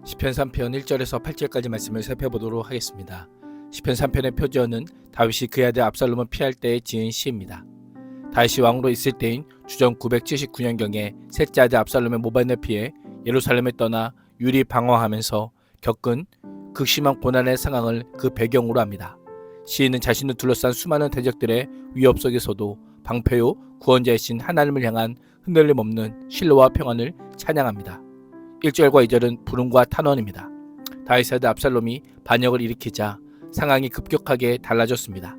시편 3편 1절에서 8절까지 말씀을 살펴보도록 하겠습니다. 시편 3편의 표지어는 다윗이 그의 아들 압살롬을 피할 때에 지은 시입니다. 다윗이 왕으로 있을 때인 주전 979년경에 셋째 아들 압살롬의 모반을 피해 예루살렘에 떠나 유리 방황하면서 겪은 극심한 고난의 상황을 그 배경으로 합니다. 시인은 자신을 둘러싼 수많은 대적들의 위협 속에서도 방패요 구원자이신 하나님을 향한 흔들림 없는 신뢰와 평안을 찬양합니다. 1절과 2절은 불운과 탄원입니다. 다윗의 아들 압살롬이 반역을 일으키자 상황이 급격하게 달라졌습니다.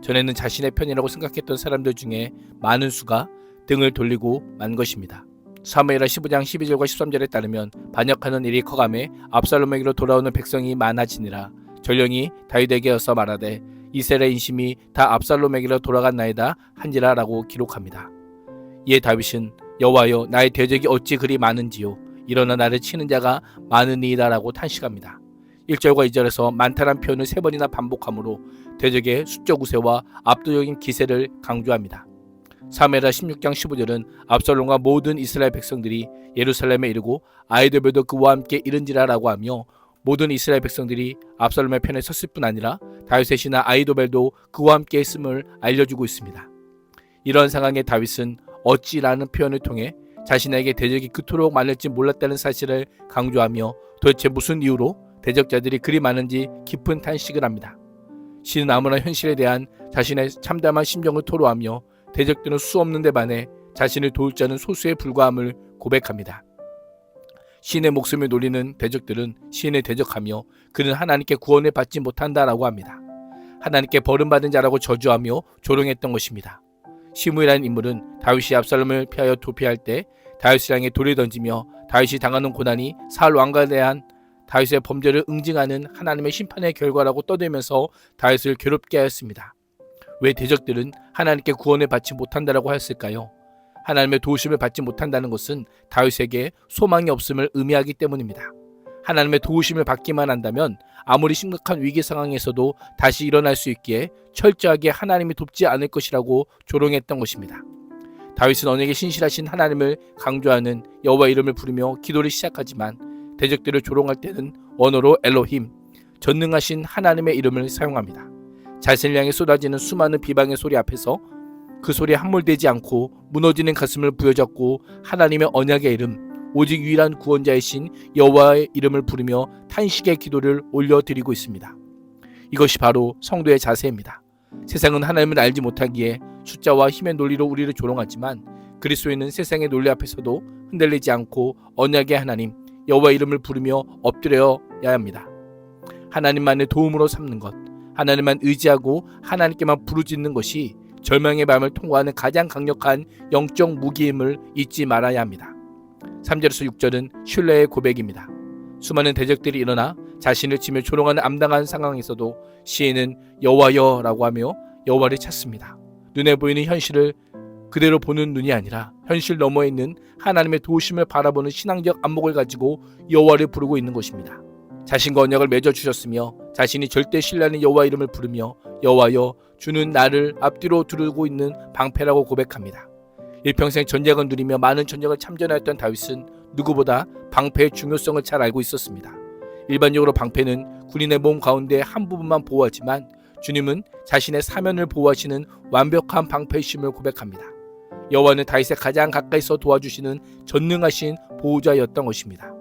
전에는 자신의 편이라고 생각했던 사람들 중에 많은 수가 등을 돌리고 만 것입니다. 사무엘하 15장 12절과 13절에 따르면 반역하는 일이 커감해 압살롬에게로 돌아오는 백성이 많아지니라. 전령이 다윗에게어서 말하되 이스라엘의 인심이 다 압살롬에게로 돌아갔나이다 한지라 라고 기록합니다. 이에 다윗은 여호와여 나의 대적이 어찌 그리 많은지요 일어나 나를 치는 자가 많으니이다 라고 탄식합니다. 1절과 2절에서 많다란 표현을 3번이나 반복하므로 대적의 수적 우세와 압도적인 기세를 강조합니다. 사무엘하 16장 15절은 압살롬과 모든 이스라엘 백성들이 예루살렘에 이르고 아이도벨도 그와 함께 이른지라 라고 하며 모든 이스라엘 백성들이 압살롬의 편에 섰을 뿐 아니라 다윗의 신하 아이도벨도 그와 함께 있음을 알려주고 있습니다. 이런 상황에 다윗은 어찌라는 표현을 통해 자신에게 대적이 그토록 많을지 몰랐다는 사실을 강조하며 도대체 무슨 이유로 대적자들이 그리 많은지 깊은 탄식을 합니다. 시인은 아무나 현실에 대한 자신의 참담한 심정을 토로하며 대적들은 수 없는 데 반해 자신을 도울 자는 소수에 불과함을 고백합니다. 시인의 목숨을 노리는 대적들은 시인을 대적하며 그는 하나님께 구원을 받지 못한다라고 합니다. 하나님께 버림받은 자라고 저주하며 조롱했던 것입니다. 시므이라는 인물은 다윗이 압살롬을 피하여 도피할 때 다윗을 향해 돌을 던지며 다윗이 당하는 고난이 사울 왕가에 대한 다윗의 범죄를 응징하는 하나님의 심판의 결과라고 떠들면서 다윗을 괴롭게 하였습니다. 왜 대적들은 하나님께 구원을 받지 못한다라고 하였을까요? 하나님의 도우심을 받지 못한다는 것은 다윗에게 소망이 없음을 의미하기 때문입니다. 하나님의 도우심을 받기만 한다면 아무리 심각한 위기 상황에서도 다시 일어날 수 있기에 철저하게 하나님이 돕지 않을 것이라고 조롱했던 것입니다. 다윗은 언약에 신실하신 하나님을 강조하는 여호와 이름을 부르며 기도를 시작하지만 대적들을 조롱할 때는 언어로 엘로힘, 전능하신 하나님의 이름을 사용합니다. 자신을 향해 쏟아지는 수많은 비방의 소리 앞에서 그 소리에 함몰되지 않고 무너지는 가슴을 부여잡고 하나님의 언약의 이름, 오직 유일한 구원자이신 여호와의 이름을 부르며 탄식의 기도를 올려드리고 있습니다. 이것이 바로 성도의 자세입니다. 세상은 하나님을 알지 못하기에 숫자와 힘의 논리로 우리를 조롱하지만 그리스도인은 세상의 논리 앞에서도 흔들리지 않고 언약의 하나님 여호와의 이름을 부르며 엎드려야 합니다. 하나님만의 도움으로 삼는 것, 하나님만 의지하고 하나님께만 부르짖는 것이 절망의 밤을 통과하는 가장 강력한 영적 무기임을 잊지 말아야 합니다. 3절에서 6절은 신뢰의 고백입니다. 수많은 대적들이 일어나 자신을 치며 조롱하는 암담한 상황에서도 시인은 여호와여 라고 하며 여호와를 찾습니다. 눈에 보이는 현실을 그대로 보는 눈이 아니라 현실 너머에 있는 하나님의 도우심을 바라보는 신앙적 안목을 가지고 여호와를 부르고 있는 것입니다. 자신과 언약을 맺어주셨으며 자신이 절대 신뢰하는 여호와 이름을 부르며 여호와여 주는 나를 앞뒤로 두르고 있는 방패라고 고백합니다. 일평생 전쟁을 누리며 많은 전쟁을 참전하였던 다윗은 누구보다 방패의 중요성을 잘 알고 있었습니다. 일반적으로 방패는 군인의 몸 가운데 한 부분만 보호하지만 주님은 자신의 사면을 보호하시는 완벽한 방패이심을 고백합니다. 여호와는 다윗의 가장 가까이서 도와주시는 전능하신 보호자였던 것입니다.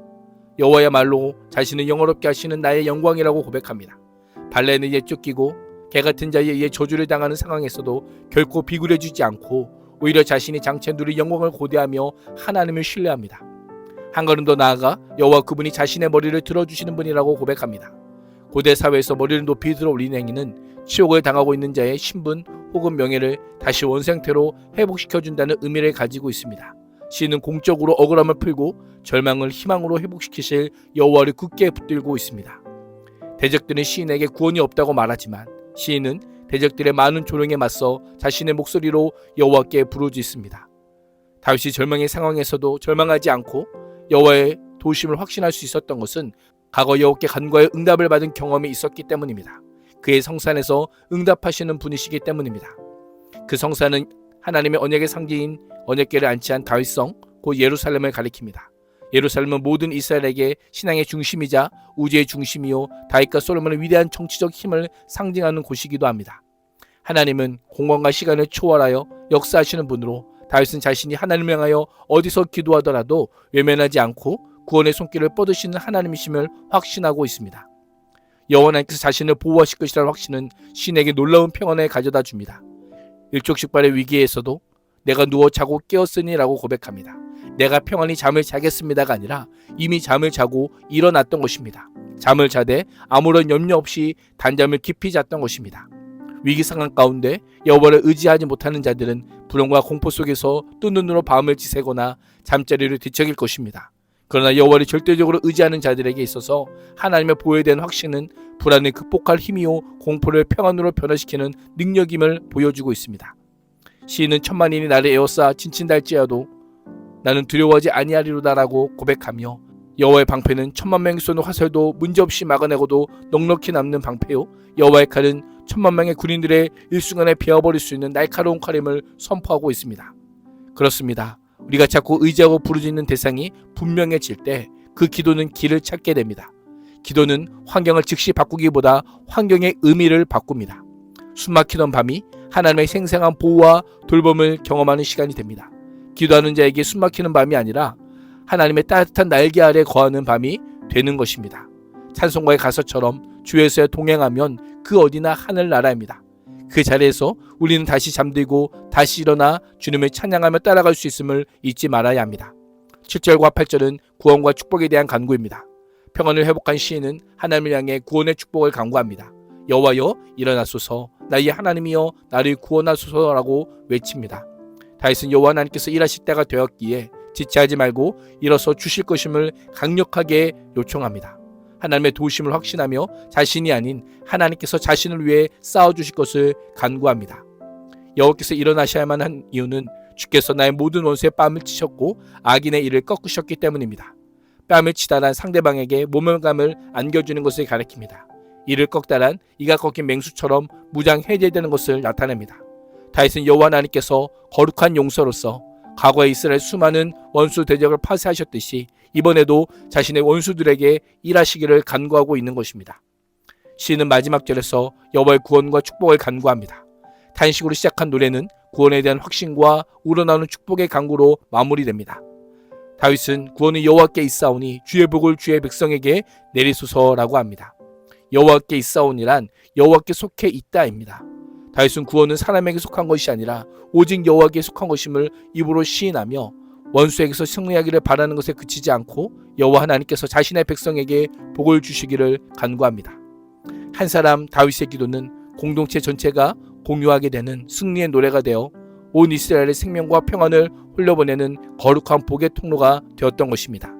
여호와야말로 자신을 영화롭게 하시는 나의 영광이라고 고백합니다. 발레는 이에 쫓기고 개같은 자에 의해 저주를 당하는 상황에서도 결코 비굴해지지 않고 오히려 자신이 장차 누릴 영광을 고대하며 하나님을 신뢰합니다. 한 걸음 더 나아가 여호와 그분이 자신의 머리를 들어주시는 분이라고 고백합니다. 고대 사회에서 머리를 높이 들어 올리는 행위는 치욕을 당하고 있는 자의 신분 혹은 명예를 다시 원상태로 회복시켜준다는 의미를 가지고 있습니다. 시인은 공적으로 억울함을 풀고 절망을 희망으로 회복시키실 여호와를 굳게 붙들고 있습니다. 대적들은 시인에게 구원이 없다고 말하지만 시인은 대적들의 많은 조롱에 맞서 자신의 목소리로 여호와께 부르짖습니다. 다윗이 절망의 상황에서도 절망하지 않고 여호와의 도우심을 확신할 수 있었던 것은 과거 여호와께 간과의 응답을 받은 경험이 있었기 때문입니다. 그의 성산에서 응답하시는 분이시기 때문입니다. 그 성산은 하나님의 언약의 상징인 언약궤를 안치한 다윗성 곧 예루살렘을 가리킵니다. 예루살렘은 모든 이스라엘에게 신앙의 중심이자 우주의 중심이요 다윗과 솔로몬의 위대한 정치적 힘을 상징하는 곳이기도 합니다. 하나님은 공간과 시간을 초월하여 역사하시는 분으로 다윗은 자신이 하나님을 향하여 어디서 기도하더라도 외면하지 않고 구원의 손길을 뻗으시는 하나님이심을 확신하고 있습니다. 여호와 하나님께서 자신을 보호하실 것이라는 확신은 시인에게 놀라운 평안을 가져다 줍니다. 일촉즉발의 위기에서도 내가 누워 자고 깨었으니 라고 고백합니다. 내가 평안히 잠을 자겠습니다가 아니라 이미 잠을 자고 일어났던 것입니다. 잠을 자되 아무런 염려 없이 단잠을 깊이 잤던 것입니다. 위기 상황 가운데 여호와를 의지하지 못하는 자들은 불안과 공포 속에서 뜬 눈으로 밤을 지새거나 잠자리를 뒤척일 것입니다. 그러나 여호와를 절대적으로 의지하는 자들에게 있어서 하나님의 보호에 대한 확신은 불안을 극복할 힘이요 공포를 평안으로 변화시키는 능력임을 보여주고 있습니다. 시인은 천만인이 나를 에워싸 진친달지라도 나는 두려워하지 아니하리로다라고 고백하며 여호와의 방패는 천만 명이 쏘는 화살도 문제없이 막아내고도 넉넉히 남는 방패요 여호와의 칼은 천만 명의 군인들의 일순간에 베어버릴 수 있는 날카로운 칼임을 선포하고 있습니다. 그렇습니다. 우리가 자꾸 의지하고 부르짖는 대상이 분명해질 때 그 기도는 길을 찾게 됩니다. 기도는 환경을 즉시 바꾸기보다 환경의 의미를 바꿉니다. 숨막히던 밤이 하나님의 생생한 보호와 돌봄을 경험하는 시간이 됩니다. 기도하는 자에게 숨막히는 밤이 아니라 하나님의 따뜻한 날개 아래 거하는 밤이 되는 것입니다. 찬송가의 가사처럼 주에서 동행하면 그 어디나 하늘나라입니다. 그 자리에서 우리는 다시 잠들고 다시 일어나 주님을 찬양하며 따라갈 수 있음을 잊지 말아야 합니다. 7절과 8절은 구원과 축복에 대한 간구입니다. 평안을 회복한 시인은 하나님을 향해 구원의 축복을 간구합니다. 여호와여 일어나소서 나의 하나님이여 나를 구원하소서라고 외칩니다. 다윗은 여호와 하나님께서 일하실 때가 되었기에 지체하지 말고 일어서 주실 것임을 강력하게 요청합니다. 하나님의 도우심을 확신하며 자신이 아닌 하나님께서 자신을 위해 싸워주실 것을 간구합니다. 여호와께서 일어나셔야만 한 이유는 주께서 나의 모든 원수의 뺨을 치셨고 악인의 일을 꺾으셨기 때문입니다. 뺨을 치다란 상대방에게 모멸감을 안겨주는 것을 가리킵니다. 이를 꺾다란 이가 꺾인 맹수처럼 무장 해제되는 것을 나타냅니다. 다윗은 여호와 하나님께서 거룩한 용서로서 과거에 이스라엘 수많은 원수 대적을 파쇄하셨듯이 이번에도 자신의 원수들에게 일하시기를 간구하고 있는 것입니다. 시인은 마지막 절에서 여호와의 구원과 축복을 간구합니다. 단식으로 시작한 노래는 구원에 대한 확신과 우러나오는 축복의 간구로 마무리됩니다. 다윗은 구원은 여호와께 있사오니 주의 복을 주의 백성에게 내리소서라고 합니다. 여호와께 있사오니란 여호와께 속해 있다입니다. 다윗은 구원은 사람에게 속한 것이 아니라 오직 여호와께 속한 것임을 입으로 시인하며 원수에게서 승리하기를 바라는 것에 그치지 않고 여호와 하나님께서 자신의 백성에게 복을 주시기를 간구합니다. 한 사람 다윗의 기도는 공동체 전체가 공유하게 되는 승리의 노래가 되어 온 이스라엘의 생명과 평안을 흘려보내는 거룩한 복의 통로가 되었던 것입니다.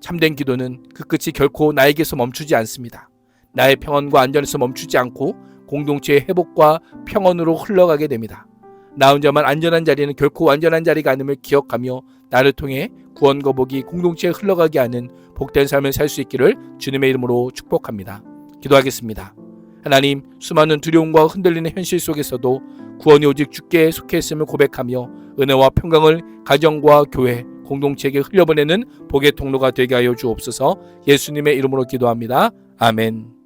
참된 기도는 그 끝이 결코 나에게서 멈추지 않습니다. 나의 평안과 안전에서 멈추지 않고 공동체의 회복과 평안으로 흘러가게 됩니다. 나 혼자만 안전한 자리는 결코 완전한 자리가 아님을 기억하며 나를 통해 구원과 복이 공동체에 흘러가게 하는 복된 삶을 살 수 있기를 주님의 이름으로 축복합니다. 기도하겠습니다. 하나님, 수많은 두려움과 흔들리는 현실 속에서도 구원이 오직 주께 속해 있음을 고백하며 은혜와 평강을 가정과 교회, 공동체에게 흘려보내는 복의 통로가 되게 하여 주옵소서. 예수님의 이름으로 기도합니다. 아멘.